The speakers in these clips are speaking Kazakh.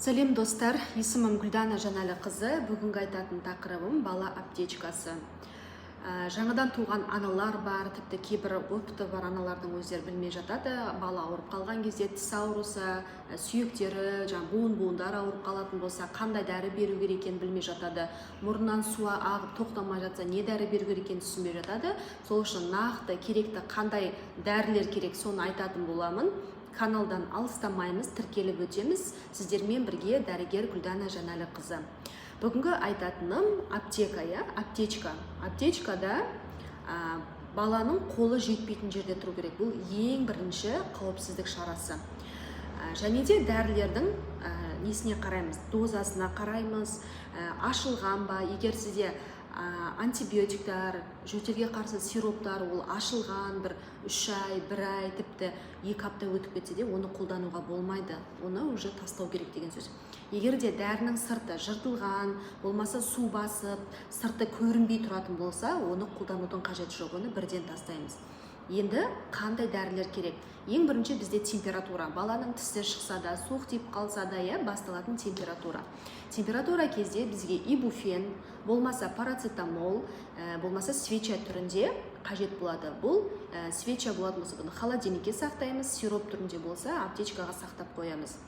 Сәлем достар, есімім Гүлдана Жанәліқызы. Бүгінгі айтатын тақырыбым бала аптечкасы. Жаңадан туған аналар бар, тіпті кейбір опыты бар аналардың өздері білмей жатады. Бала ауырып қалған кезде тіс ауырса, сүйектері, буын-буындар ауырып қалатын болса, қандай дәрі беру керек екенін білмей жатады. Мұрнынан суы ағып тоқтамай жатса, не дәрі беру керек екенін түсінбей жатады. Сол үшін нақты керекті қандай дәрілер керек, соны айтатын боламын. Каналдан алыстамаймыз, тіркеліп өтеміз. Сіздермен бірге дәрігер Гүлдана Жанәліқызы. Бүгінгі айтатыным аптека, аптечка. Аптечкада баланың қолы жетпейтін жерде тұру керек. Бұл ең бірінші қауіпсіздік шарасы. Және де дәрілердің несіне қараймыз, дозасына қараймыз, ашылған ба, егер сізде антибиотиктар, жөтелге қарсы сироптар, ол ашылған бір 3 ай, 1 ай, тіпті 2 апта өтіп кетсе де, оны қолдануға болмайды. Оны уже тастау керек деген сөз. Егер де дәрінің сырты жыртылған, болмаса су басып, сырты көрінбей тұратын болса, оны қолданудың қажеті жоқ, оны бірден тастаймыз. Енді қандай дәрілер керек? Ең бірінші бізде температура. Баланың тісі шықса да, суық тиіп қалса да, басталатын температура. Температура кезде бізге ибуфен, болмаса парацетамол, болмаса свеча түрінде қажет болады. Бұл свеча болатын болса, бұны холодильникке сақтаймыз, сироп түрінде болса, аптечкаға сақтап қоямыз.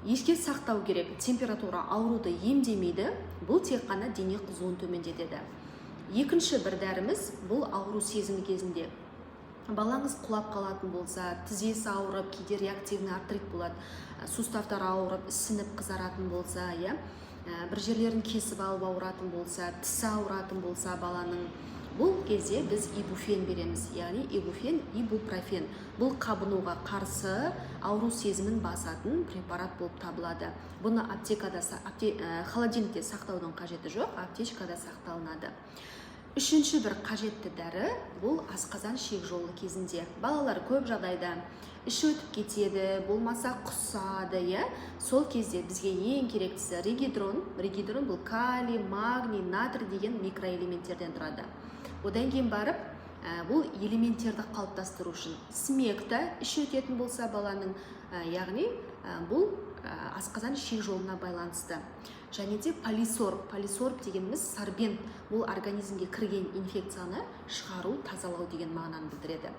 Еске сақтау керек, температура ауруды емдемейді, бұл тек қана дене қызуын төмендетеді. Екінші бір дәріміз, бұл ауру сезімі кезінде. Балаңыз құлап қалатын болса, тізесі ауырып, кейде реактивный артрит болады, суставтар ауырып, ісініп қызаратын болса, бір жерлерін кесіп алып ауыратын болса, тісі ауыратын болса баланың, бұл кезде біз ибуфен береміз, яғни ибуфен, ибупрофен. Бұл қабынуға қарсы ауру сезімін басатын препарат болып табылады. Бұны холодильникте сақтаудың қажеті жоқ, аптечкада сақталынады. Үшінші бір қажетті дәрі, бұл асқазан ішек жолы кезінде. Балалар көп жағдайда іші өтіп кетеді, болмаса құсады, сол кезде бізге ең керектісі регидрон. Регидрон бұл калий, магний, натрий деген микроэлементтерден тұрады. Одан кейін барып, бұл элементтерді қалыптастыру үшін смекта іші өтетін болса баланың, яғни бұл асқазан ішек жолына байланысты. Және де полисорб дегеніміз сорбент, бұл организмге кірген инфекцияны шығару, тазалау деген мағынаны білдіреді.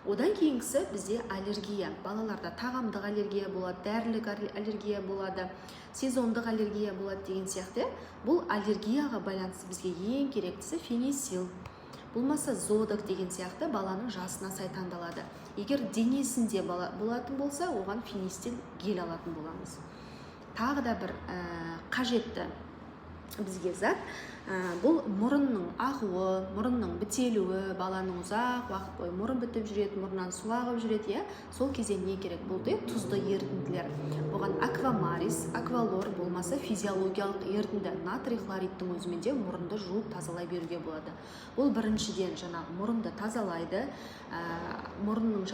Одан кейінгісі бізде аллергия. Балаларда тағамдық аллергия болады, дәрілік аллергия болады, сезондық аллергия болады деген сияқты. Бұл аллергияға байланысты бізге ең керектісі фенисил. Болмаса зодок деген сияқты баланың жасына сай таңдалады. Егер денесінде болатын болса, оған фенистил гель алатын боламыз. Тағы да бір қажетті бізге зат, бұл мұрынның ағуы, мұрынның бітелуі, баланың ұзақ уақыт бойы мұрын бітіп жүреді, мұрнынан су ағып жүреді, сол кезде не керек? Бұл тұзды ерітінділер. Бұған аквамарис, аквалор, болмаса физиологиялық ерітінді натрий хлоридтің өзімен де мұрынды жуып тазалай беруге болады. Бұл біріншіден мұрынды тазалайды, мұрынның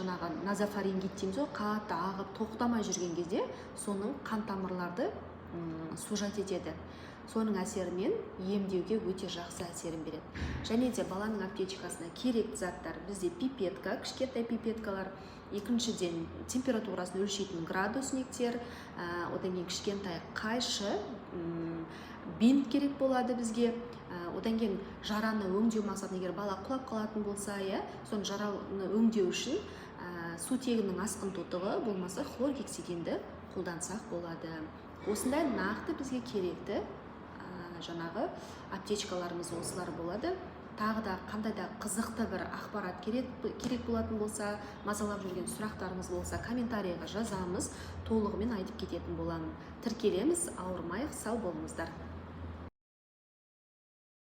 назофарингит дейміз, қатты ағып тоқтамай жүрген кезде соның қан тамырларды сужать етеді. Соның әсерімен емдеуге өте жақсы әсерін береді. Және де баланың аптечкасына керекті заттар бізде пипетка, кішкентай пипеткалар, екіншіден температурасын өлшейтін градусниктер, одан кейін кішкентай қайшы, бинт керек болады бізге. Одан кейін жараны өңдеу мақсатында, егер бала құлап қалатын болса, соны жараны өңдеу үшін сутегінің асқын тотығы, болмаса хлоргексидинді қолдансақ болады. Осындай нақты бізге керекті аптечкаларымыз осылар болады. Тағы да қандай да қызықты бір ақпарат керек болатын болса, мазалап жүрген сұрақтарымыз болса, комментарийға жазамыз, толығымен айтып кететін боламын. Тіркелеміз, ауырмайық, сау болыңыздар.